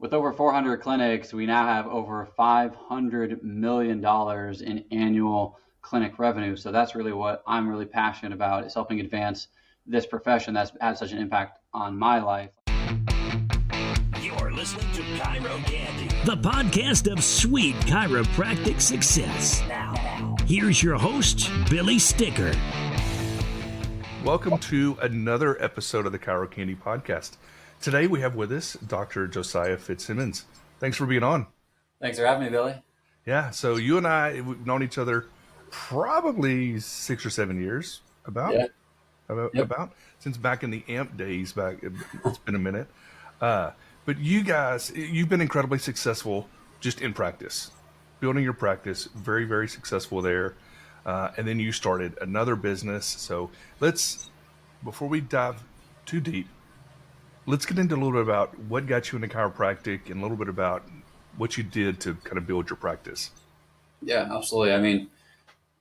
with over 400 clinics, we now have over $500 million in annual clinic revenue. So that's really what I'm really passionate about, is helping advance this profession that's had such an impact on my life. You're listening to Chiro Candy, the podcast of sweet chiropractic success. now. Here's your host, Billy Sticker. Welcome to another episode of the Chiro Candy podcast. Today we have with us Dr. Josiah Fitzsimmons. Thanks for being on. Thanks for having me, Billy. Yeah, so you and I, we've known each other probably 6 or 7 years, about since back in the AMP days. It's been a minute. But you guys, you've been incredibly successful just in practice, building your practice, very, very successful there. And then you started another business. So before we dive too deep, let's get into a little bit about what got you into chiropractic and a little bit about what you did to kind of build your practice. Yeah, absolutely. I mean,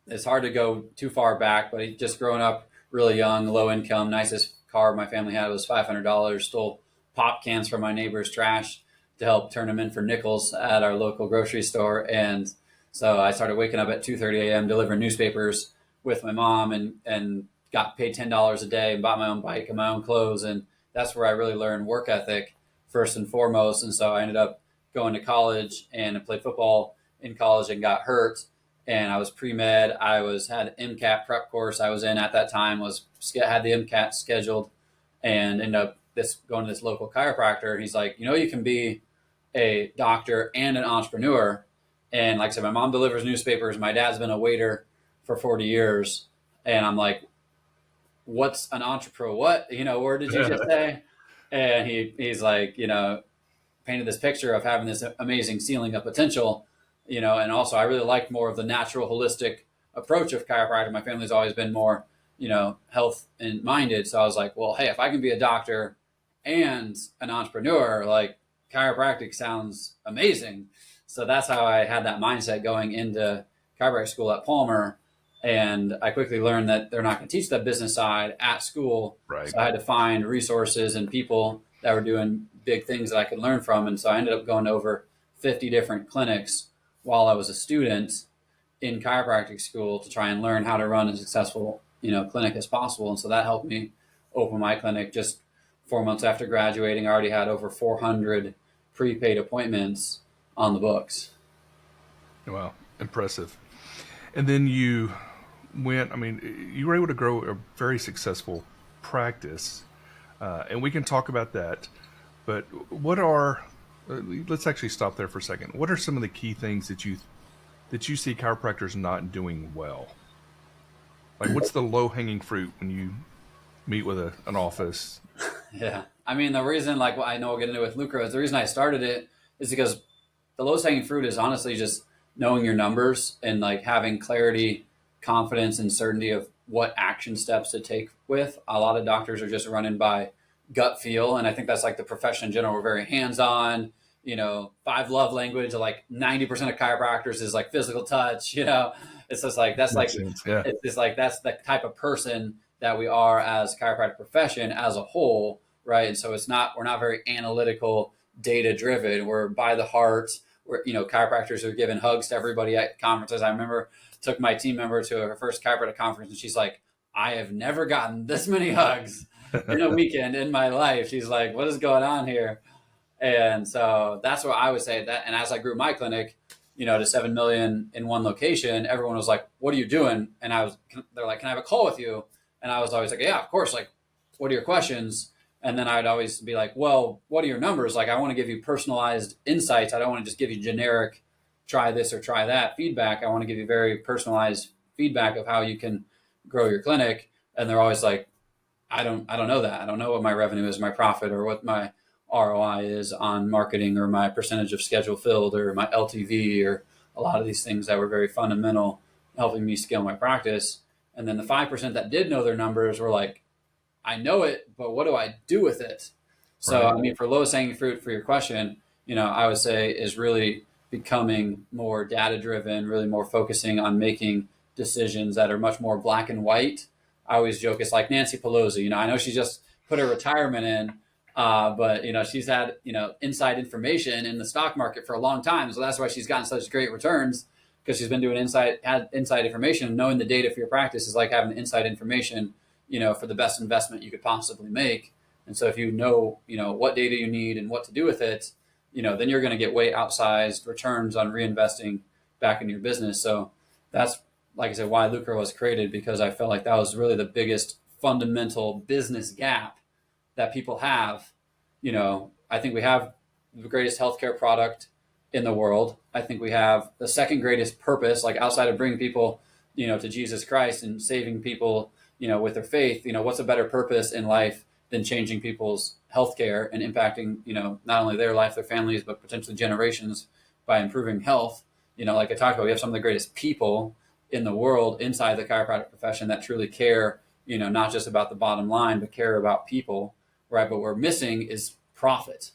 it's hard to go too far back, but just growing up really young, low income, nicest car my family had was $500, stole pop cans from my neighbor's trash to help turn them in for nickels at our local grocery store. And so I started waking up at 2:30 a.m. delivering newspapers with my mom and got paid $10 a day and bought my own bike and my own clothes. And that's where I really learned work ethic first and foremost. And so I ended up going to college and I played football in college and got hurt. And I was pre-med. I had MCAT prep course I was in at that time, had the MCAT scheduled, and ended up going to this local chiropractor. And he's like, you can be a doctor and an entrepreneur. And like I said, my mom delivers newspapers. My dad's been a waiter for 40 years. And I'm like, what's an entrepreneur? What, where did you just say? And he's like, painted this picture of having this amazing ceiling of potential, and also I really liked more of the natural holistic approach of chiropractic. My family's always been more, health and minded. So I was like, well, hey, if I can be a doctor and an entrepreneur, like chiropractic sounds amazing. So that's how I had that mindset going into chiropractic school at Palmer. And I quickly learned that they're not going to teach the business side at school. Right. So I had to find resources and people that were doing big things that I could learn from. And so I ended up going to over 50 different clinics while I was a student in chiropractic school to try and learn how to run a successful, clinic as possible. And so that helped me open my clinic. Just 4 months after graduating, I already had over 400 prepaid appointments on the books. Wow, impressive. And then you were able to grow a very successful practice. And we can talk about that. But let's actually stop there for a second. What are some of the key things that you see chiropractors not doing well? Like, what's the low-hanging fruit when you meet with an office? Yeah. I mean, the reason, I know we'll get into with Lucro, is the reason I started it is because the lowest hanging fruit is honestly just knowing your numbers and having clarity, confidence, and certainty of what action steps to take with. A lot of doctors are just running by gut feel. And I think that's the profession in general. We're very hands-on, 5 love language, 90% of chiropractors is physical touch, it's just that's Sense. Yeah. it's just that's the type of person that we are as chiropractic profession as a whole. Right. And so we're not very analytical, data driven. We're by the heart. We're, chiropractors are giving hugs to everybody at conferences. I remember took my team member to her first chiropractic conference and she's like, I have never gotten this many hugs in a weekend in my life. She's like, what is going on here? And so that's what I would say that. And as I grew my clinic, to 7 million in one location, everyone was like, what are you doing? And they're like, can I have a call with you? And I was always like, yeah, of course. What are your questions? And then I'd always be like, well, what are your numbers? I want to give you personalized insights. I don't want to just give you generic, try this or try that feedback. I want to give you very personalized feedback of how you can grow your clinic. And they're always like, I don't know that. I don't know what my revenue is, my profit, or what my ROI is on marketing, or my percentage of schedule filled, or my LTV, or a lot of these things that were very fundamental, helping me scale my practice. And then the 5% that did know their numbers were like, I know it, but what do I do with it? So, right. I mean, for lowest hanging fruit for your question, I would say is really becoming more data driven, really more focusing on making decisions that are much more black and white. I always joke, it's like Nancy Pelosi. I know she just put her retirement in, But, she's had, inside information in the stock market for a long time. So that's why she's gotten such great returns, because she's been doing had inside information. Knowing the data for your practice is like having inside information, for the best investment you could possibly make. And so if you know what data you need and what to do with it, then you're going to get way outsized returns on reinvesting back in your business. So that's, like I said, why Lucra was created, because I felt like that was really the biggest fundamental business gap that people have. I think we have the greatest healthcare product in the world. I think we have the second greatest purpose, like outside of bringing people, to Jesus Christ and saving people, with their faith. What's a better purpose in life than changing people's healthcare and impacting, not only their life, their families, but potentially generations by improving health. Like I talked about, we have some of the greatest people in the world inside the chiropractic profession that truly care, not just about the bottom line, but care about people, right? But what we're missing is profit.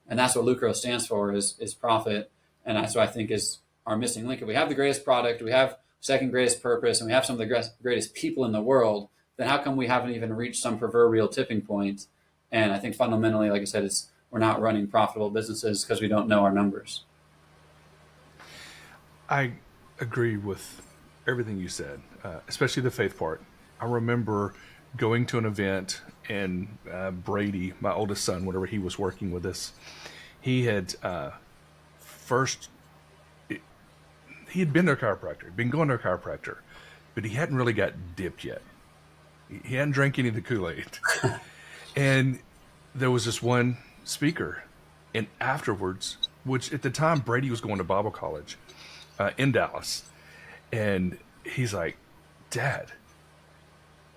And that's what Lucro stands for, is profit. And that's what I think is our missing link. If we have the greatest product, we have second greatest purpose, and we have some of the greatest people in the world, then how come we haven't even reached some proverbial tipping point? And I think fundamentally, like I said, we're not running profitable businesses because we don't know our numbers. I agree with everything you said, especially the faith part. I remember going to an event, and Brady, my oldest son, whenever he was working with us, he had he had been to a chiropractor, been going to a chiropractor, but he hadn't really got dipped yet. He hadn't drank any of the Kool-Aid. And there was this one speaker, and afterwards, which at the time Brady was going to Bible college in Dallas, and he's like, "Dad,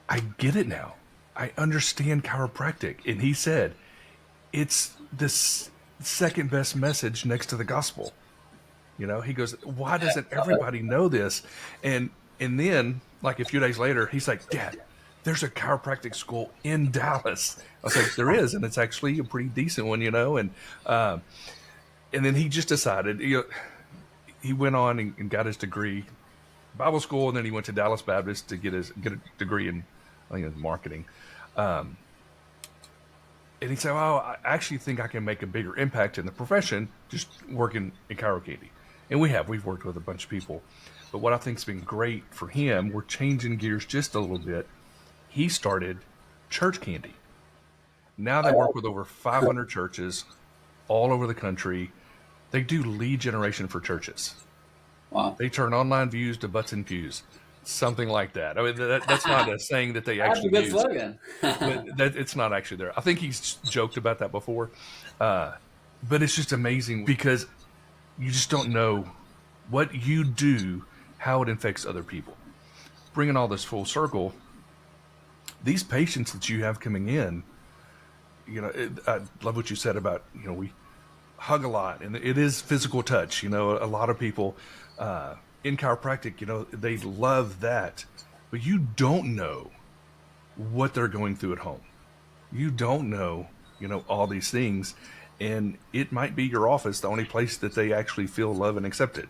I get it now. I understand chiropractic." And he said, "It's the second best message next to the gospel." He goes, "Why doesn't everybody know this?" And then, like a few days later, he's like, "Dad, there's a chiropractic school in Dallas." I was like, "There is, and it's actually a pretty decent one, And then he just decided, he went on and got his degree, Bible school, and then he went to Dallas Baptist to get a degree in, I think it was marketing. And he said, "Oh, I actually think I can make a bigger impact in the profession just working in Chiro Candy." And we've worked with a bunch of people. But what I think's been great for him, we're changing gears just a little bit. He started Church Candy. Now they work with over 500 churches all over the country. They do lead generation for churches. Wow. They turn online views to butts and pews, something like that. I mean, that's not a saying that they actually That's a good use. slogan. But it's not actually there. I think he's joked about that before. But it's just amazing because you just don't know what you do, how it affects other people. Bringing all this full circle, these patients that you have coming in, I love what you said about, we hug a lot, and it is physical touch. A lot of people in chiropractic, they love that, but you don't know what they're going through at home. You don't know, all these things, and it might be your office, the only place that they actually feel loved and accepted,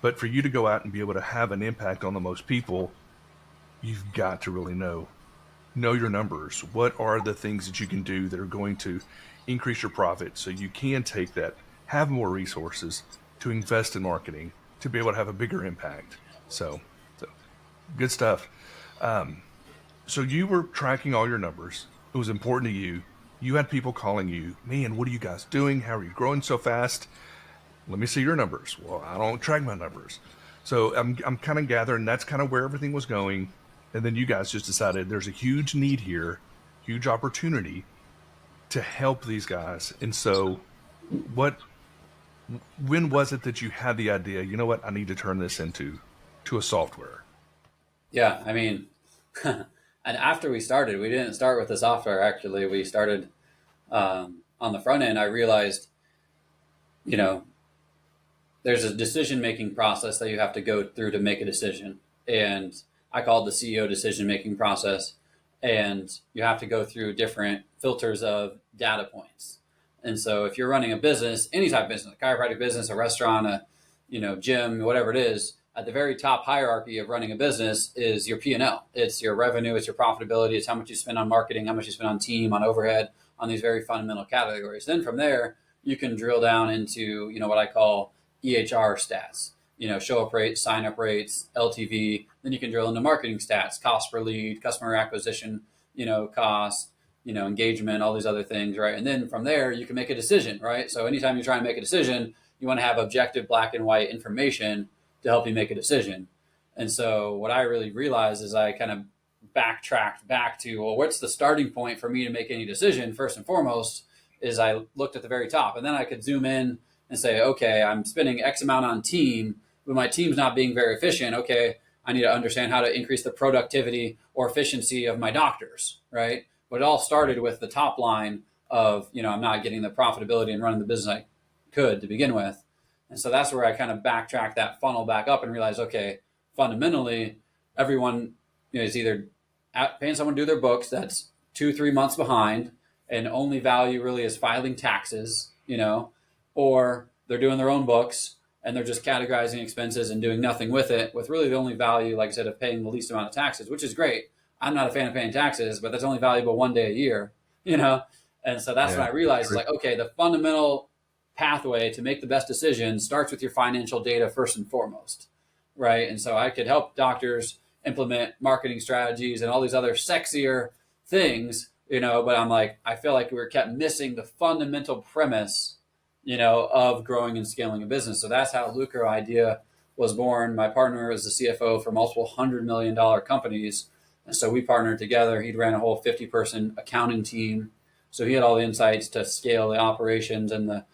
But for you to go out and be able to have an impact on the most people, you've got to really know your numbers. What are the things that you can do that are going to increase your profit so you can take that, have more resources to invest in marketing, to be able to have a bigger impact. So good stuff. So you were tracking all your numbers. It was important to you. You had people calling you, "Man, what are you guys doing? How are you growing so fast? Let me see your numbers." Well, I don't track my numbers. So I'm kind of gathering that's kind of where everything was going. And then you guys just decided there's a huge need here, huge opportunity to help these guys. And so when was it that you had the idea, I need to turn this into a software? Yeah, I mean, and after we started, we didn't start with the software. Actually, we started on the front end. I realized, there's a decision-making process that you have to go through to make a decision. And I call it the CEO decision-making process. And you have to go through different filters of data points. And so if you're running a business, any type of business, a chiropractic business, a restaurant, a gym, whatever it is, at the very top hierarchy of running a business is your P&L. It's your revenue, it's your profitability, it's how much you spend on marketing, how much you spend on team, on overhead, on these very fundamental categories. Then from there, you can drill down into, what I call EHR stats, show up rates, sign up rates, LTV. Then you can drill into marketing stats, cost per lead, customer acquisition, cost, engagement, all these other things, right? And then from there, you can make a decision, right? So anytime you're trying to make a decision, you want to have objective black and white information to help you make a decision. And so what I really realized is I kind of backtracked back to, well, what's the starting point for me to make any decision? First and foremost is I looked at the very top, and then I could zoom in and say, okay, I'm spending X amount on team, but my team's not being very efficient. Okay, I need to understand how to increase the productivity or efficiency of my doctors, right? But it all started with the top line of, I'm not getting the profitability and running the business I could to begin with. And so that's where I kind of backtracked that funnel back up and realized, okay, fundamentally, everyone is either paying someone to do their books that's 2-3 months behind, and only value really is filing taxes, or they're doing their own books and they're just categorizing expenses and doing nothing with it, with really the only value, like I said, of paying the least amount of taxes, which is great. I'm not a fan of paying taxes, but that's only valuable one day a year, And so that's when I realized, like, okay, the fundamental pathway to make the best decision starts with your financial data first and foremost, right? And so I could help doctors implement marketing strategies and all these other sexier things, but I'm like, I feel like we were kept missing the fundamental premise, of growing and scaling a business. So that's how Lucro Idea was born. My partner is the CFO for multiple $100 million companies. And so we partnered together. He ran a whole 50-person accounting team. So he had all the insights to scale the operations and the,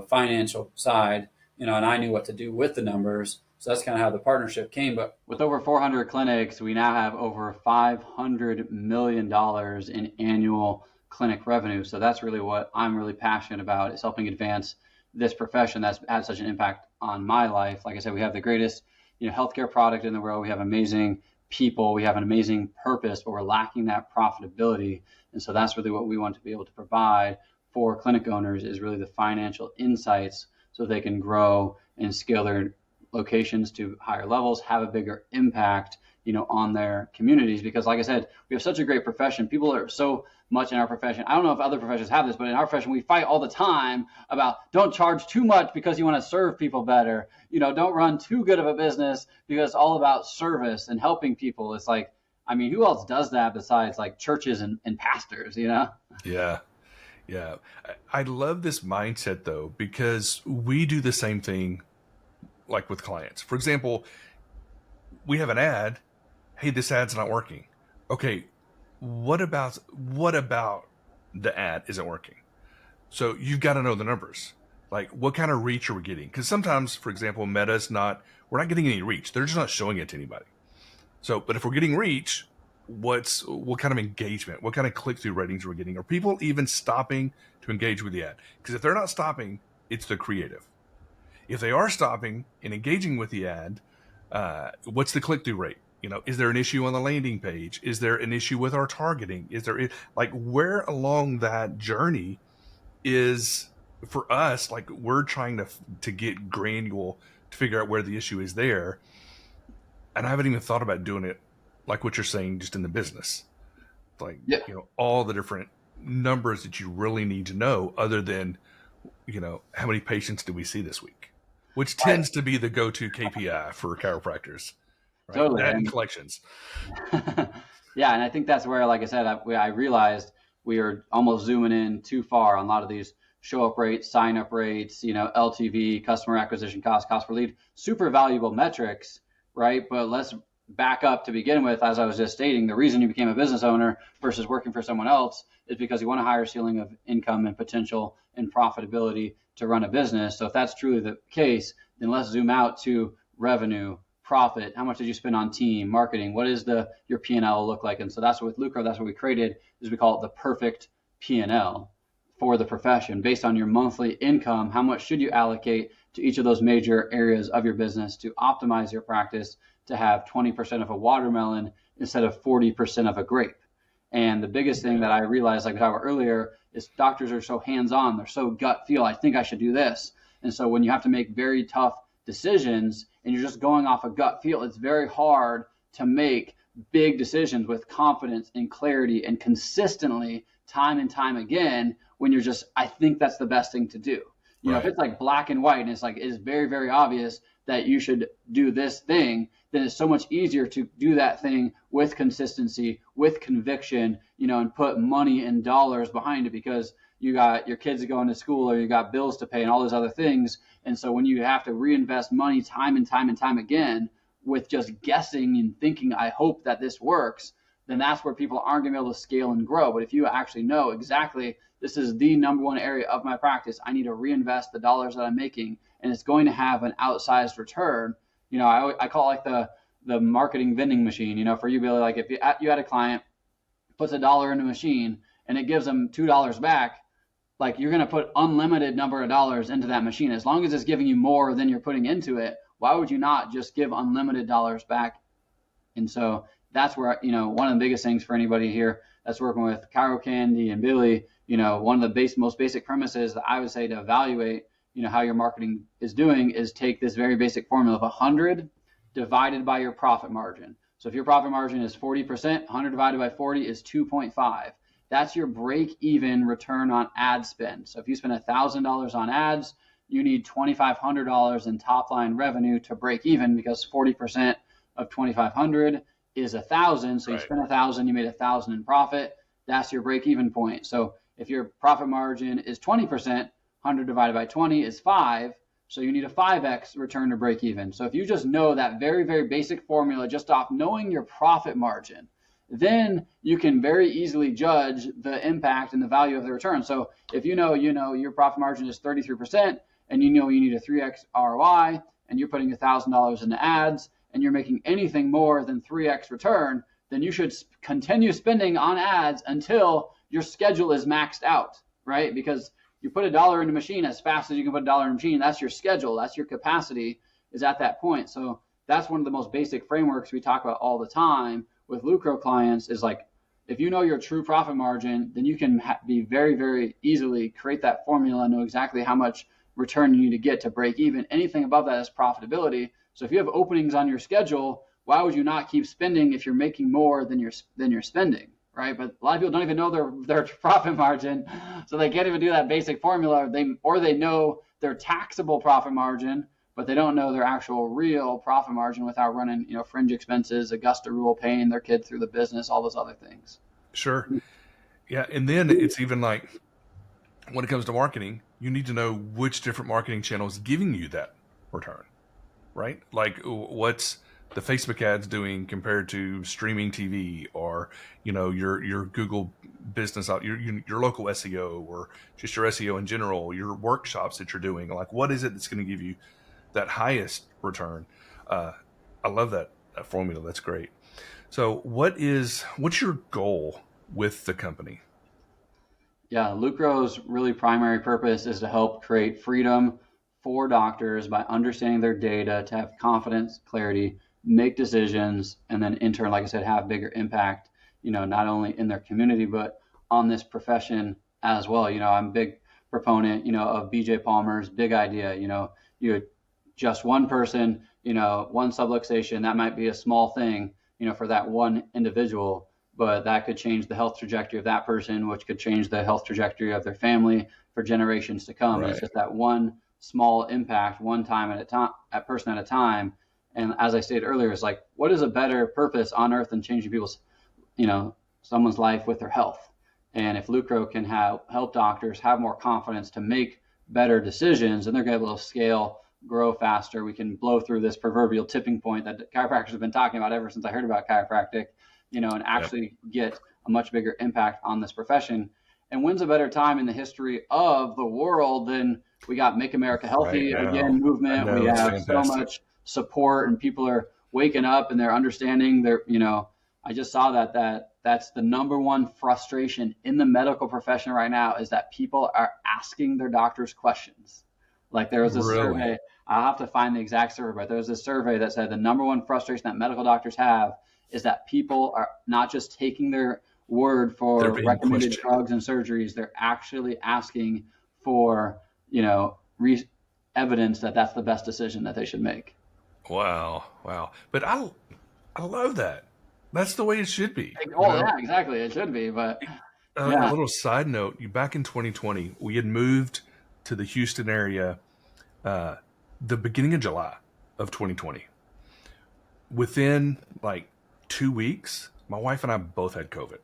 financial side, and I knew what to do with the numbers. So that's kind of how the partnership came. But with over 400 clinics, we now have over $500 million in annual clinic revenue. So that's really what I'm really passionate about, is helping advance this profession that's had such an impact on my life. Like I said, we have the greatest, healthcare product in the world. We have amazing people. We have an amazing purpose, but we're lacking that profitability. And so that's really what we want to be able to provide for clinic owners, is really the financial insights so they can grow and scale their locations to higher levels, have a bigger impact, on their communities. Because like I said, we have such a great profession. People are so much in our profession. I don't know if other professions have this, but in our profession, we fight all the time about don't charge too much because you want to serve people better. Don't run too good of a business because it's all about service and helping people. It's like, who else does that besides like churches and pastors, Yeah. Yeah. I love this mindset though, because we do the same thing like with clients. For example, we have an ad. Hey, this ad's not working. Okay. What about the ad isn't working? So you've got to know the numbers. Like, what kind of reach are we getting? Because sometimes, for example, Meta's we're not getting any reach. They're just not showing it to anybody. So, but if we're getting reach, what kind of engagement, what kind of click-through ratings are we getting? Are people even stopping to engage with the ad? Because if they're not stopping, it's the creative. If they are stopping and engaging with the ad, what's the click-through rate? Is there an issue on the landing page? Is there an issue with our targeting? Is there, like, where along that journey is, for us, like, we're trying to get granular to figure out where the issue is there. And I haven't even thought about doing it like what you're saying, just in the business. Like, all the different numbers that you really need to know, other than, how many patients do we see this week? Which tends to be the go-to KPI for chiropractors. Right? Totally. That and collections. Yeah. And I think that's where, like I said, I realized we are almost zooming in too far on a lot of these show up rates, sign up rates, LTV, customer acquisition cost per lead, super valuable metrics, right? But let's back up to begin with. As I was just stating, the reason you became a business owner versus working for someone else is because you want a higher ceiling of income and potential and profitability to run a business. So if that's truly the case, then let's zoom out to revenue, profit. How much did you spend on team, marketing? What is your P&L look like? And so that's what with Lucro, that's what we created, is we call it the perfect P&L for the profession. Based on your monthly income, how much should you allocate to each of those major areas of your business to optimize your practice to have 20% of a watermelon instead of 40% of a grape? And the biggest thing that I realized, like we talked about earlier, is doctors are so hands-on. They're so gut feel. I think I should do this. And so when you have to make very tough decisions and you're just going off a gut feel, it's very hard to make big decisions with confidence and clarity and consistently time and time again when you're just, I think that's the best thing to do. You know, if it's like black and white and it's like, it's very, very obvious that you should do this thing, then it's so much easier to do that thing with consistency, with conviction, you know, and put money and dollars behind it, because you got your kids going to school, or you got bills to pay and all those other things. And so when you have to reinvest money time and time and time again with just guessing and thinking, I hope that this works, then that's where people aren't going to be able to scale and grow. But if you actually know exactly, this is the number one area of my practice, I need to reinvest the dollars that I'm making, and it's going to have an outsized return. You know, I call it like the marketing vending machine. You know, for you, Billy, like if you had a client puts $1 in a machine and it gives them $2 back, like you're going to put unlimited number of dollars into that machine. As long as it's giving you more than you're putting into it, why would you not just give unlimited dollars back? And so that's where, you know, one of the biggest things for anybody here that's working with Chiro Candy and Billy, you know, one of the most basic premises that I would say to evaluate, you know, how your marketing is doing is take this very basic formula of 100 divided by your profit margin. So if your profit margin is 40%, 100 divided by 40 is 2.5. That's your break-even return on ad spend. So if you spend $1,000 on ads, you need $2,500 in top-line revenue to break even, because 40% of 2,500 is 1,000. So you spend 1,000, you made 1,000 in profit. That's your break-even point. So if your profit margin is 20%, 100 divided by 20 is 5. So you need a 5x return to break even. So if you just know that very, very basic formula just off knowing your profit margin, then you can very easily judge the impact and the value of the return. So if you know your profit margin is 33%, and you know you need a 3x ROI, and you're putting $1,000 into ads, and you're making anything more than 3x return, then you should continue spending on ads until your schedule is maxed out, right? Because you put $1 in a machine as fast as you can put $1 in a machine. That's your schedule. That's your capacity is at that point. So that's one of the most basic frameworks we talk about all the time with Lucro clients, is like, if you know your true profit margin, then you can be very, very easily create that formula and know exactly how much return you need to get to break even. Anything above that is profitability. So if you have openings on your schedule, why would you not keep spending if you're making more than you're spending, right? But a lot of people don't even know their profit margin, so they can't even do that basic formula. They know their taxable profit margin, but they don't know their actual real profit margin without running, you know, fringe expenses, Augusta rule, paying their kid through the business, all those other things. Sure. Yeah. And then it's even like, when it comes to marketing, you need to know which different marketing channel is giving you that return, right? Like, what's the Facebook ads doing compared to streaming TV, or, you know, your Google business, your local SEO, or just your SEO in general, your workshops that you're doing. Like, what is it that's going to give you that highest return? I love that formula. That's great. So what's your goal with the company? Yeah, Lucro's really primary purpose is to help create freedom for doctors by understanding their data, to have confidence, clarity, make decisions, and then in turn, like I said, have bigger impact, you know, not only in their community, but on this profession as well. You know, I'm a big proponent, you know, of BJ Palmer's big idea. You know, just one person, you know, one subluxation, that might be a small thing, you know, for that one individual, but that could change the health trajectory of that person, which could change the health trajectory of their family for generations to come. Right. It's just that one small impact, one time at a time, a person at a time. And as I stated earlier, it's like, what is a better purpose on earth than changing people's, you know, someone's life with their health? And if Lucro can help doctors have more confidence to make better decisions, and they're going to be able to scale, grow faster, we can blow through this proverbial tipping point that chiropractors have been talking about ever since I heard about chiropractic, you know, and actually get a much bigger impact on this profession. And when's a better time in the history of the world than we got Make America Healthy Again movement? We have so much support, and people are waking up and they're understanding their, you know, I just saw that's the number one frustration in the medical profession right now, is that people are asking their doctors questions. Like there was a survey, I'll have to find the exact survey, but there was a survey that said the number one frustration that medical doctors have is that people are not just taking their word for recommended drugs and surgeries. They're actually asking for, you know, evidence that that's the best decision that they should make. Wow. But I love that. That's the way it should be. Oh, yeah, exactly. It should be. But a little side note, back in 2020, we had moved to the Houston area the beginning of July of 2020. Within like 2 weeks, my wife and I both had COVID.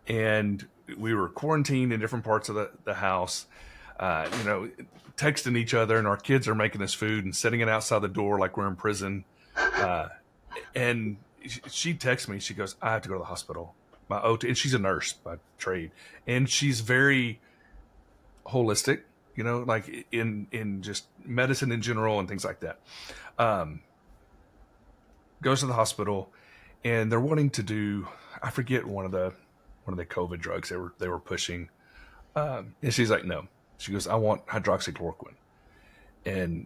And we were quarantined in different parts of the house, texting each other, and our kids are making us food and setting it outside the door like we're in prison. And she texts me, she goes, I have to go to the hospital. My OT, and she's a nurse by trade, and she's very holistic, like in just medicine in general and things like that. Goes to the hospital, and they're wanting to do, I forget, one of the COVID drugs they were pushing, and she's like, no. She goes, I want hydroxychloroquine, and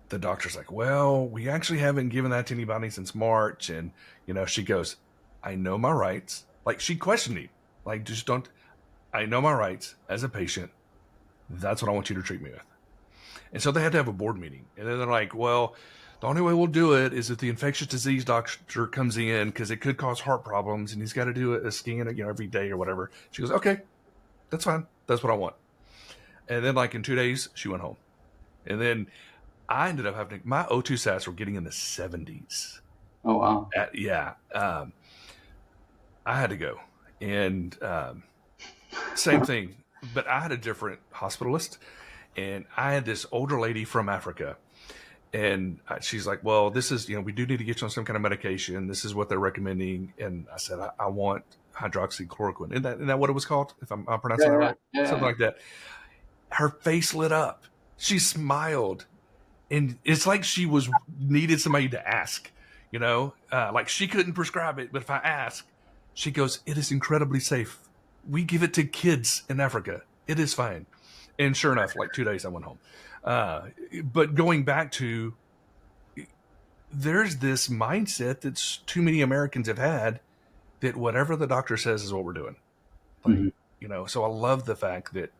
the doctor's like, well, we actually haven't given that to anybody since March, and she goes, I know my rights. Like, she questioned me, like, just don't. I know my rights as a patient. That's what I want you to treat me with. And so they had to have a board meeting, and then they're like, well, the only way we'll do it is if the infectious disease doctor comes in, because it could cause heart problems, and he's got to do a scan, every day or whatever. She goes, okay, that's fine. That's what I want. And then, like, in 2 days, she went home. And then I ended up having my O2 sats were getting in the 70s. Oh, wow. I had to go. And same thing, but I had a different hospitalist, and I had this older lady from Africa. And she's like, well, this is, we do need to get you on some kind of medication. This is what they're recommending. And I said, I want hydroxychloroquine. Isn't that what it was called? If I'm pronouncing that right? Yeah. Something like that. Her face lit up. She smiled. And it's like she needed somebody to ask, like she couldn't prescribe it. But if I ask, she goes, it is incredibly safe. We give it to kids in Africa. It is fine. And sure enough, like 2 days I went home. But going back to, there's this mindset that's too many Americans have had, that whatever the doctor says is what we're doing. Like, so I love the fact that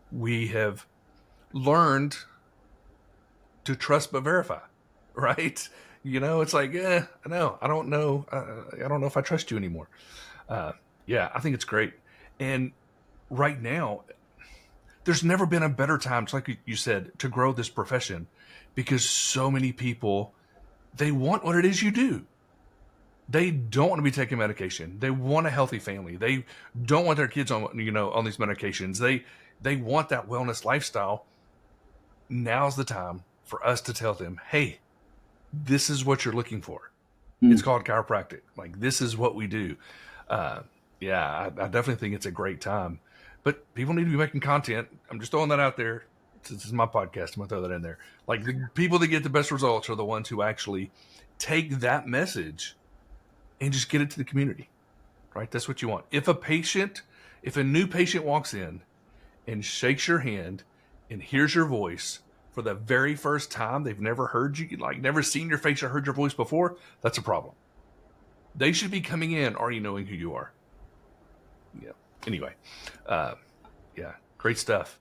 we have learned to trust but verify, right? It's like, I don't know. I don't know if I trust you anymore. I think it's great. And right now, there's never been a better time, just like you said, to grow this profession, because so many people, they want what it is you do. They don't want to be taking medication. They want a healthy family. They don't want their kids on, on these medications. They want that wellness lifestyle. Now's the time for us to tell them, hey, this is what you're looking for. It's called chiropractic. Like, this is what we do. I definitely think it's a great time. But people need to be making content. I'm just throwing that out there. This is my podcast. I'm going to throw that in there. Like, the people that get the best results are the ones who actually take that message and just get it to the community, right? That's what you want. If a new patient walks in and shakes your hand and hears your voice for the very first time, they've never heard you, like never seen your face or heard your voice before, that's a problem. They should be coming in already knowing who you are. Yeah. Anyway, great stuff.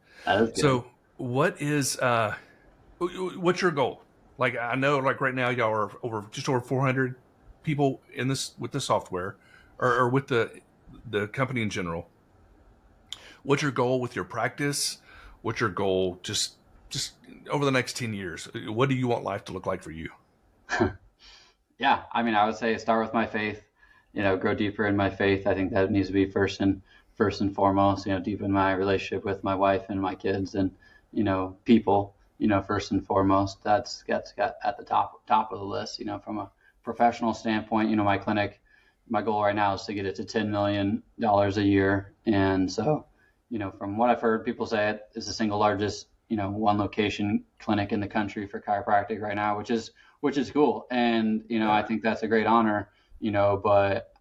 So what's your goal? Like, I know, like right now y'all are just over 400 people in this with the software or with the company in general. What's your goal with your practice? What's your goal just over the next 10 years? What do you want life to look like for you? Yeah. I mean, I would say start with my faith, grow deeper in my faith. I think that needs to be first and foremost, deepen my relationship with my wife and my kids and, people, first and foremost. That's got at the top of the list, from a professional standpoint. My clinic, my goal right now is to get it to $10 million a year. And so, from what I've heard, people say it is the single largest, one location clinic in the country for chiropractic right now, which is cool. And, I think that's a great honor, but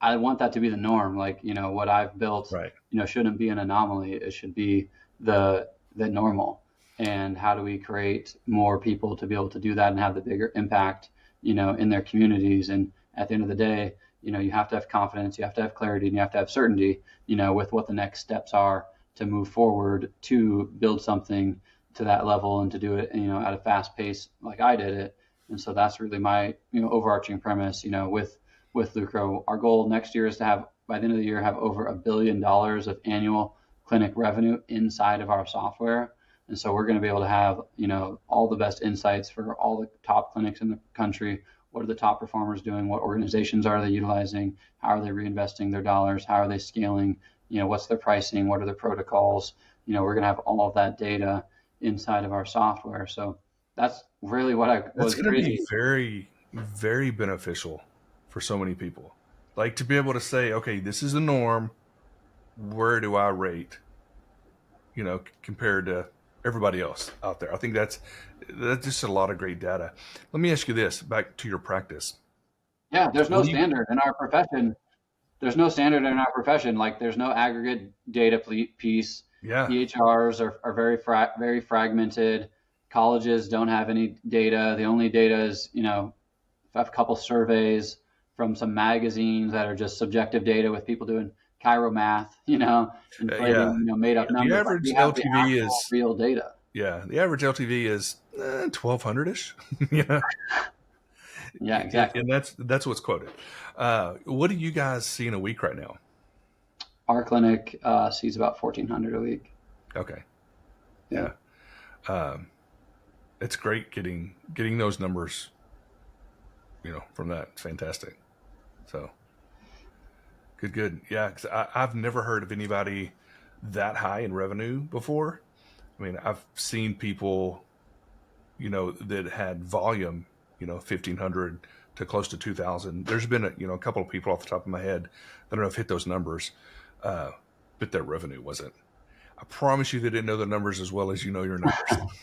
I want that to be the norm. Like, what I've built, right, shouldn't be an anomaly. It should be the normal. And how do we create more people to be able to do that and have the bigger impact, in their communities? And at the end of the day, you have to have confidence, you have to have clarity, and you have to have certainty, with what the next steps are to move forward, to build something to that level and to do it, at a fast pace like I did it. And so that's really my, overarching premise, with Lucro. Our goal next year is to have by the end of the year have over $1 billion of annual clinic revenue inside of our software. And so we're going to be able to have, all the best insights for all the top clinics in the country. What are the top performers doing? What organizations are they utilizing? How are they reinvesting their dollars? How are they scaling? What's their pricing? What are their protocols? We're going to have all of that data inside of our software. So that's really what That's going to be very, very beneficial for so many people. Like to be able to say, okay, this is the norm. Where do I rate? Compared to everybody else out there. I think that's just a lot of great data. Let me ask you this, back to your practice. Yeah, there's no standard in our profession. There's no standard in our profession. Like there's no aggregate data piece. Yeah. EHRs are very very fragmented. Colleges don't have any data. The only data is, a couple surveys from some magazines that are just subjective data with people doing chiro math, inflating, made up numbers. The average LTV is real data. Yeah, the average LTV is 1,200-ish. Yeah. Yeah, exactly. And that's what's quoted. What do you guys see in a week right now? Our clinic sees about 1,400 a week. Okay. Yeah. It's great getting those numbers, from that. It's fantastic. So good. Yeah, because I've never heard of anybody that high in revenue before. I mean, I've seen people, that had volume, 1,500 to close to 2,000. There's been a couple of people off the top of my head that have hit those numbers, but their revenue wasn't. I promise you they didn't know the numbers as well as you know your numbers.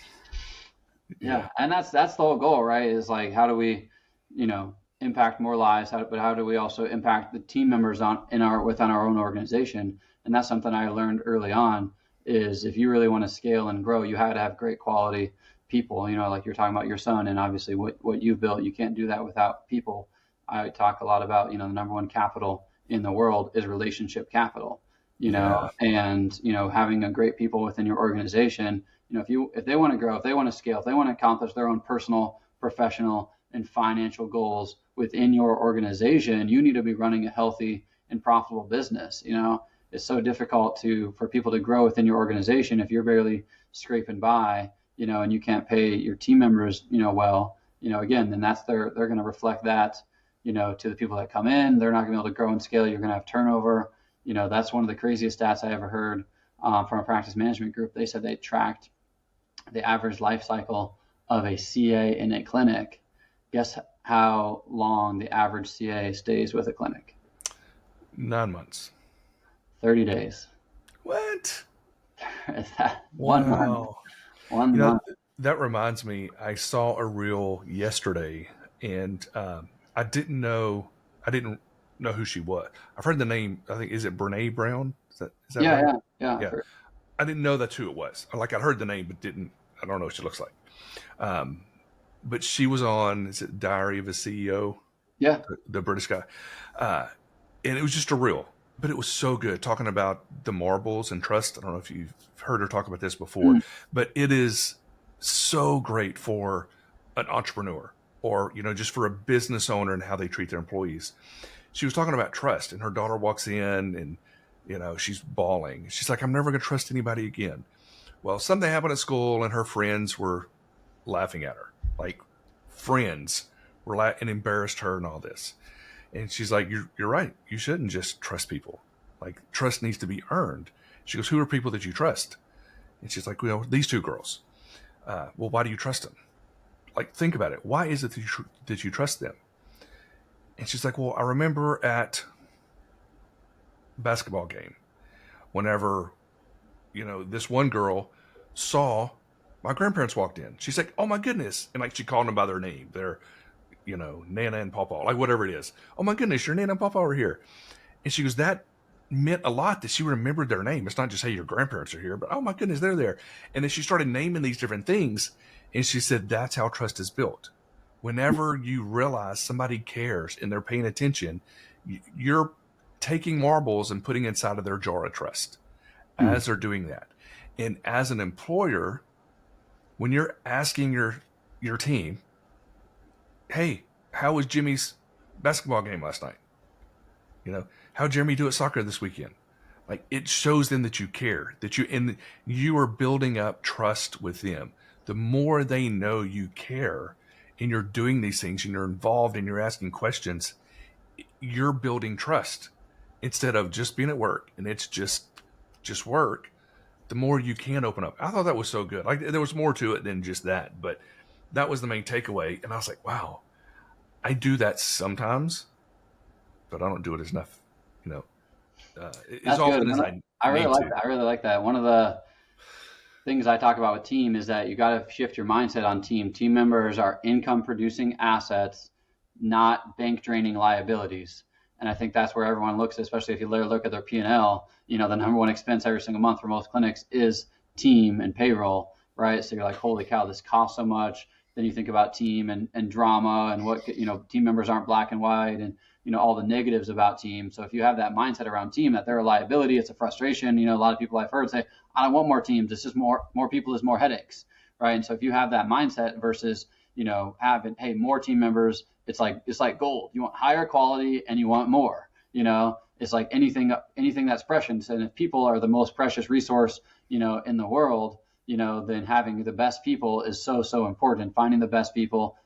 Yeah, and that's the whole goal, right? Is like, how do we, impact more lives? But how do we also impact the team members within our own organization? And that's something I learned early on. Is if you really want to scale and grow, you have to have great quality people. Like you're talking about your son, and obviously what you've built, you can't do that without people. I talk a lot about, the number one capital in the world is relationship capital. And having a great people within your organization. If they want to grow, if they want to scale, if they want to accomplish their own personal, professional, and financial goals within your organization, you need to be running a healthy and profitable business. It's so difficult for people to grow within your organization if you're barely scraping by, and you can't pay your team members, well, again, then they're going to reflect that, to the people that come in. They're not going to be able to grow and scale. You're going to have turnover. That's one of the craziest stats I ever heard from a practice management group. They said they tracked the average life cycle of a CA in a clinic. Guess how long the average CA stays with a clinic? 9 months. 30 days. What? One month. 1 month. That reminds me, I saw a reel yesterday, and I didn't know who she was. I've heard the name. I think, is it Brene Brown? Is that right? Yeah. I didn't know that's who it was. Like, I'd heard the name, but I don't know what she looks like. But she was on, is it Diary of a CEO? Yeah. The British guy. And it was just a reel, but it was so good, talking about the marbles and trust. I don't know if you've heard her talk about this before, but it is so great for an entrepreneur or, just for a business owner and how they treat their employees. She was talking about trust, and her daughter walks in and, she's bawling. She's like, I'm never going to trust anybody again. Well, something happened at school and her friends were laughing at her. Like, friends were and embarrassed her and all this. And she's like, you're right. You shouldn't just trust people. Like, trust needs to be earned. She goes, who are people that you trust? And she's like, these two girls. Well, why do you trust them? Like, think about it. Why is it that you trust them? And she's like, well, I remember at basketball game, whenever, this one girl saw my grandparents walked in. She's like, oh my goodness. And like, she called them by their name. They're, Nana and Papa, like whatever it is. Oh my goodness, your Nana and Papa are here. And she goes, that meant a lot that she remembered their name. It's not just, hey, your grandparents are here, but oh my goodness, they're there. And then she started naming these different things. And she said, that's how trust is built. Whenever you realize somebody cares and they're paying attention, you're taking marbles and putting inside of their jar of trust as they're doing that. And as an employer, when you're asking your team, hey, how was Jimmy's basketball game last night? how'd Jeremy do at soccer this weekend? Like, it shows them that you care, that you are building up trust with them. The more they know you care and you're doing these things and you're involved and you're asking questions, you're building trust instead of just being at work and it's just work. The more you can open up. I thought that was so good. Like, there was more to it than just that, but that was the main takeaway. And I was like, wow, I do that sometimes, but I don't do it as enough, as often as I really like that. I really like that. One of the things I talk about with team is that you got to shift your mindset on team. Team members are income producing assets, not bank draining liabilities. And I think that's where everyone looks, especially if you look at their P&L, the number one expense every single month for most clinics is team and payroll, right? So you're like, holy cow, this costs so much. Then you think about team and drama and what, team members aren't black and white and, all the negatives about team. So if you have that mindset around team, that they're a liability, it's a frustration. A lot of people I've heard say, I don't want more teams. It's just more people is more headaches, right? And so if you have that mindset versus, having, hey, more team members, it's like gold. You want higher quality and you want more, it's like anything that's precious. And if people are the most precious resource, in the world, then having the best people is so important. Finding the best people,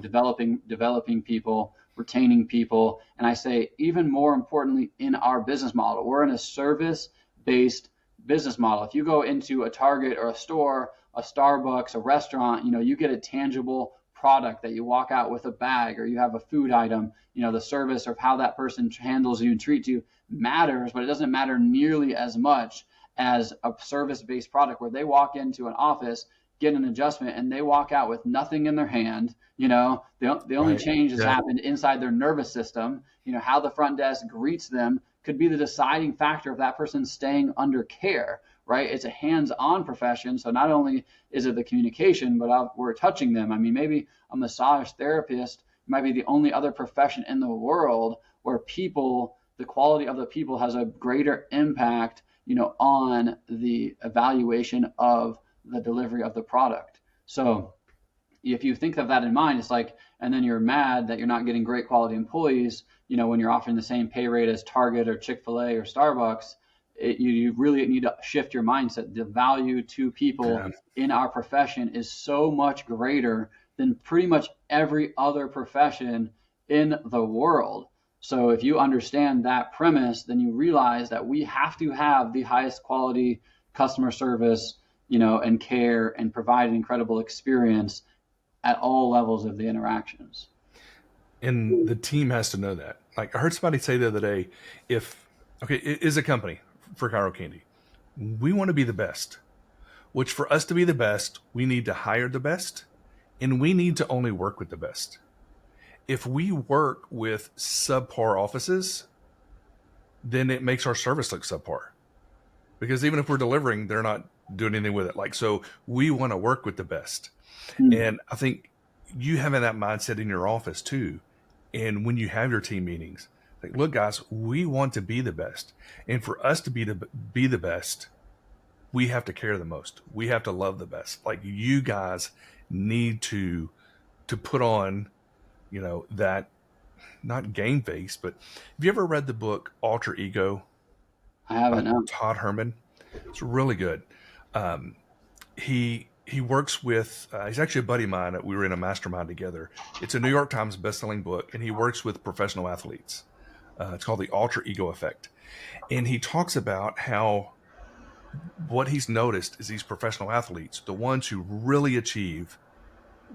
developing people, retaining people. And I say, even more importantly, in our business model, we're in a service-based business model. If you go into a Target or a store, a Starbucks, a restaurant, you get a tangible product that you walk out with a bag, or you have a food item, the service of how that person handles you and treats you matters, but it doesn't matter nearly as much as a service-based product where they walk into an office, get an adjustment, and they walk out with nothing in their hand. The only change has happened inside their nervous system. How the front desk greets them could be the deciding factor of that person staying under care, right? It's a hands-on profession. So not only is it the communication, but we're touching them. I mean, maybe a massage therapist might be the only other profession in the world where the quality of the people has a greater impact, on the evaluation of the delivery of the product. So if you think of that in mind, it's like, and then you're mad that you're not getting great quality employees, when you're offering the same pay rate as Target or Chick-fil-A or Starbucks, you really need to shift your mindset. The value to people in our profession is so much greater than pretty much every other profession in the world. So if you understand that premise, then you realize that we have to have the highest quality customer service, and care, and provide an incredible experience at all levels of the interactions. And the team has to know that. Like, I heard somebody say the other day, it is a company for Chiro Candy. We want to be the best, which for us to be the best, we need to hire the best, and we need to only work with the best. If we work with subpar offices, then it makes our service look subpar. Because even if we're delivering, they're not doing anything with it. Like, so we want to work with the best. Mm-hmm. And I think you having that mindset in your office too. And when you have your team meetings, like, look, guys, we want to be the best. And for us to be the best, we have to care the most. We have to love the best. Like, you guys need to put on, that, not game face, but have you ever read the book Alter Ego? I haven't. No. Todd Herman. It's really good. He works with, he's actually a buddy of mine. We were in a mastermind together. It's a New York Times bestselling book, and he works with professional athletes. It's called The Alter Ego Effect. And he talks about how what he's noticed is these professional athletes, the ones who really achieve,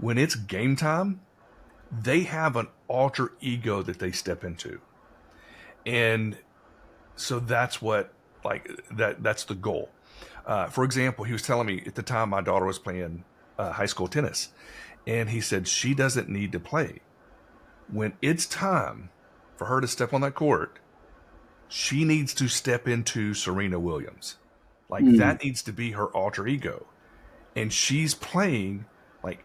when it's game time, they have an alter ego that they step into. And so that's what, that's the goal. For example, he was telling me at the time my daughter was playing high school tennis, and he said she doesn't need to play. When it's time for her to step on that court, she needs to step into Serena Williams. That needs to be her alter ego. And she's playing,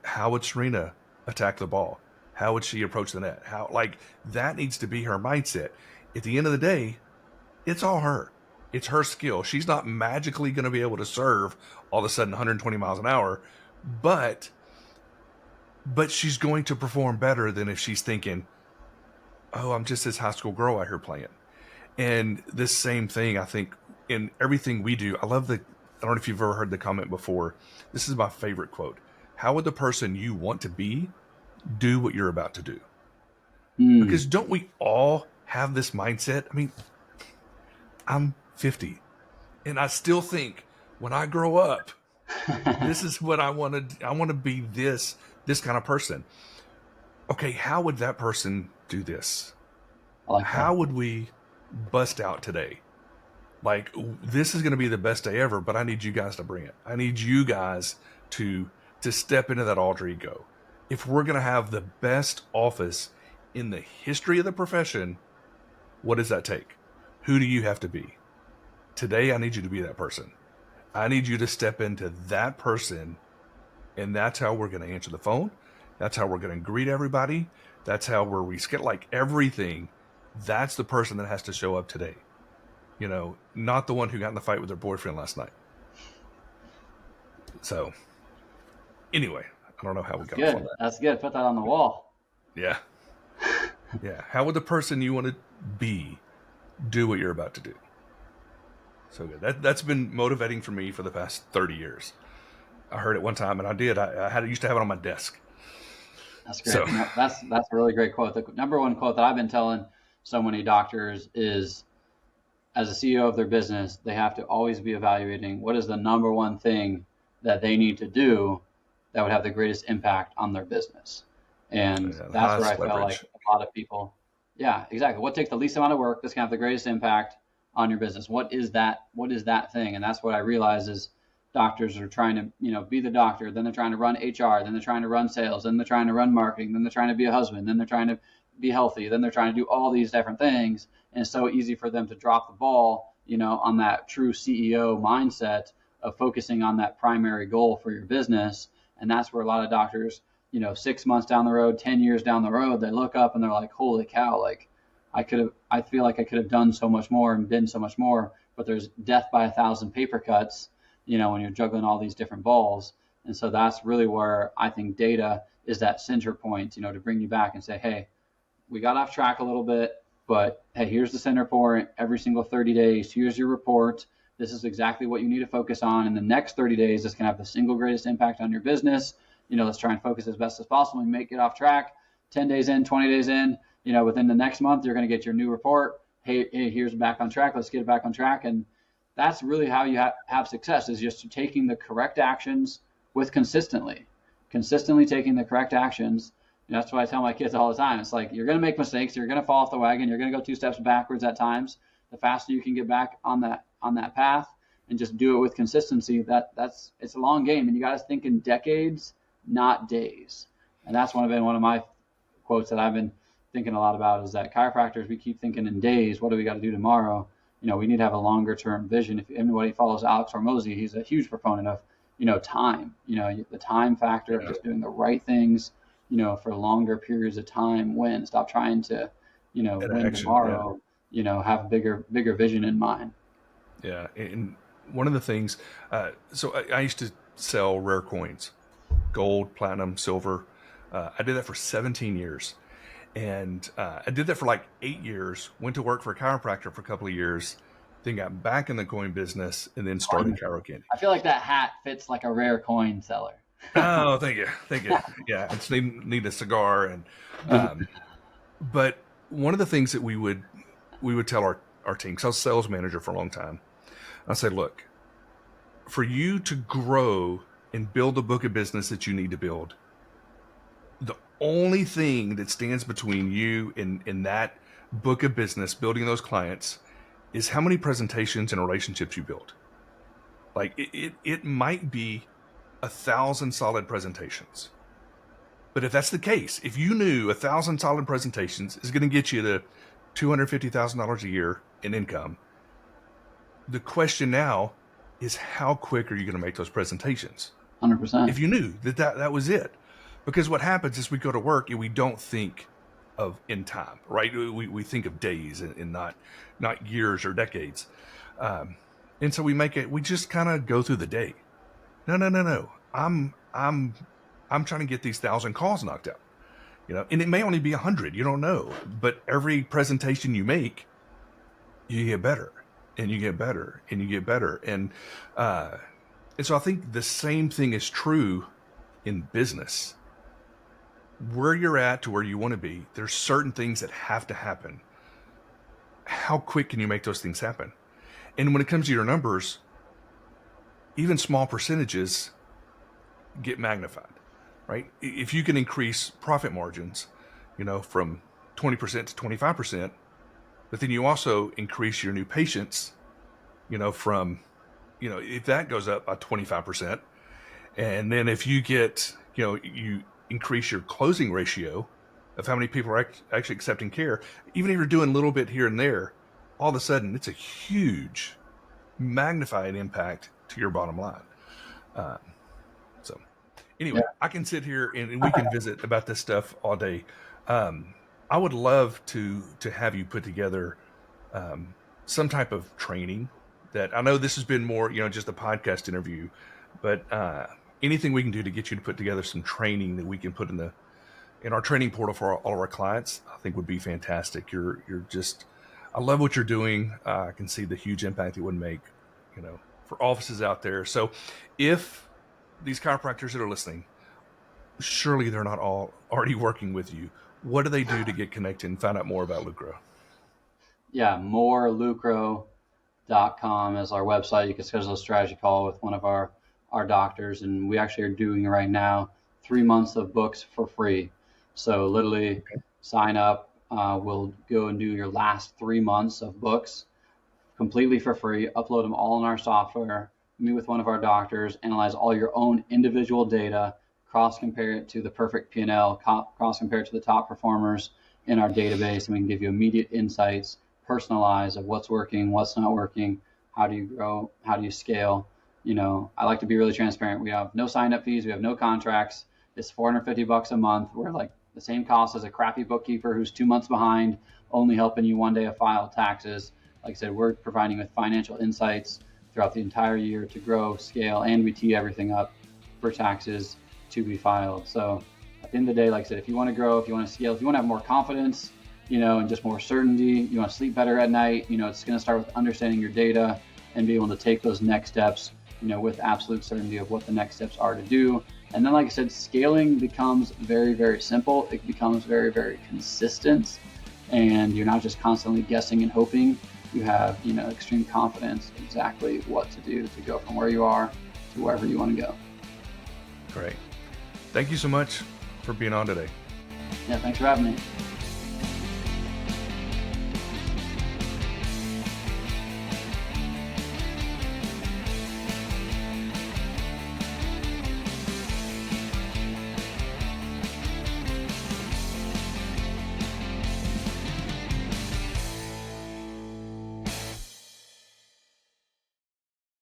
how would Serena attack the ball? How would she approach the net? That needs to be her mindset. At the end of the day, it's all her. It's her skill. She's not magically going to be able to serve all of a sudden 120 miles an hour, but she's going to perform better than if she's thinking, oh, I'm just this high school girl out here playing. And this same thing, I think, in everything we do, I don't know if you've ever heard the comment before. This is my favorite quote. How would the person you want to be do what you're about to do? Because don't we all have this mindset? I mean, I'm 50 and I still think when I grow up, this is what I want to be this kind of person. Okay. How would that person do this? How would we bust out today? Like, this is going to be the best day ever, but I need you guys to bring it. I need you guys to step into that alter ego. If we're going to have the best office in the history of the profession, what does that take? Who do you have to be? Today, I need you to be that person. I need you to step into that person, and that's how we're going to answer the phone. That's how we're going to greet everybody. That's how we're reschedule, like everything. That's the person that has to show up today. You know, not the one who got in the fight with their boyfriend last night. So, anyway, I don't know how we got good. on that. That's good. Put that on the wall. Yeah. Yeah. How would the person you want to be do what you're about to do? So good. That's been motivating for me for the past 30 years. I heard it one time, and I did. I used to have it on my desk. That's great. So, that's a really great quote. The number one quote that I've been telling so many doctors is, as a CEO of their business, they have to always be evaluating what is the number one thing that they need to do that would have the greatest impact on their business. And that's where I felt like a lot of people, yeah, exactly. What takes the least amount of work that's going to have the greatest impact on your business? What is that thing? And that's what I realize is doctors are trying to, be the doctor. Then they're trying to run HR. Then they're trying to run sales. Then they're trying to run marketing. Then they're trying to be a husband. Then they're trying to be healthy. Then they're trying to do all these different things. And it's so easy for them to drop the ball, on that true CEO mindset of focusing on that primary goal for your business. And that's where a lot of doctors, 6 months down the road, 10 years down the road, they look up and they're like, holy cow, like I feel like I could have done so much more and been so much more, but there's death by 1,000 paper cuts, when you're juggling all these different balls. And so that's really where I think data is that center point, to bring you back and say, hey, we got off track a little bit, but hey, here's the center point every single 30 days. Here's your report. This is exactly what you need to focus on in the next 30 days. This can have the single greatest impact on your business. Let's try and focus as best as possible and make it off track. 10 days in, 20 days in, within the next month, you're going to get your new report. Hey, here's back on track. Let's get it back on track. And that's really how you have success, is just taking the correct actions with consistently taking the correct actions. That's what I tell my kids all the time. It's like, you're going to make mistakes. You're going to fall off the wagon. You're going to go 2 steps backwards at times. The faster you can get back on that path and just do it with consistency, it's a long game. And you got to think in decades, not days. And that's been one of my quotes that I've been thinking a lot about, is that chiropractors, we keep thinking in days. What do we got to do tomorrow? We need to have a longer term vision. If anybody follows Alex Hormozy, he's a huge proponent of, time, the time factor of just doing the right things, for longer periods of time. Stop trying to, win tomorrow, have a bigger vision in mind. Yeah. And one of the things, so I used to sell rare coins, gold, platinum, silver. I did that for 17 years. And I did that for like 8 years, went to work for a chiropractor for a couple of years, then got back in the coin business, and then started Chiro Candy. I feel like that hat fits like a rare coin seller. Oh, thank you. Yeah, I just need a cigar. And but one of the things that we would tell our team, because I was sales manager for a long time, I said, look, for you to grow and build the book of business that you need to build, the only thing that stands between you and that book of business, building those clients, is how many presentations and relationships you build. Like it might be 1,000 solid presentations. But if that's the case, if you knew 1,000 solid presentations is going to get you to $250,000 a year in income, the question now is, how quick are you going to make those presentations? 100%. If you knew that was it. Because what happens is we go to work and we don't think of in time, right? We think of days and not years or decades. And so we just kind of go through the day. No. I'm trying to get these 1,000 calls knocked out, and it may only be 100, you don't know, but every presentation you make you get better and you get better and you get better. And so I think the same thing is true in business. Where you're at to where you want to be, there's certain things that have to happen. How quick can you make those things happen? And when it comes to your numbers, even small percentages get magnified, right? If you can increase profit margins, from 20% to 25%, but then you also increase your new patients, from, if that goes up by 25%, and then if you get, you increase your closing ratio of how many people are actually accepting care, even if you're doing a little bit here and there, all of a sudden it's a huge magnified impact to your bottom line. So anyway, I can sit here and we can visit about this stuff all day. I would love to have you put together some type of training. That I know this has been more, just a podcast interview, but anything we can do to get you to put together some training that we can put in our training portal for all of our clients, I think would be fantastic. You're just, I love what you're doing. I can see the huge impact it would make, for offices out there. So if these chiropractors that are listening, surely they're not all already working with you. What do they do to get connected and find out more about Lucro? Yeah, morelucro.com is our website. You can schedule a strategy call with one of our doctors, and we actually are doing right now 3 months of books for free. So literally sign up. We'll go and do your last 3 months of books completely for free, upload them all in our software, meet with one of our doctors, analyze all your own individual data, cross-compare it to the perfect P&L, cross-compare it to the top performers in our database, and we can give you immediate insights, personalized of what's working, what's not working, how do you grow, how do you scale. I like to be really transparent. We have no sign-up fees. We have no contracts. It's $450 a month. We're like the same cost as a crappy bookkeeper who's 2 months behind, only helping you one day to file taxes. Like I said, we're providing with financial insights throughout the entire year to grow, scale, and we tee everything up for taxes to be filed. So at the end of the day, like I said, if you want to grow, if you want to scale, if you want to have more confidence, and just more certainty, you want to sleep better at night, it's going to start with understanding your data and be able to take those next steps, with absolute certainty of what the next steps are to do. And then, like I said, scaling becomes very, very simple. It becomes very, very consistent, and you're not just constantly guessing and hoping. You have, extreme confidence exactly what to do to go from where you are to wherever you want to go. Great. Thank you so much for being on today. Yeah, thanks for having me.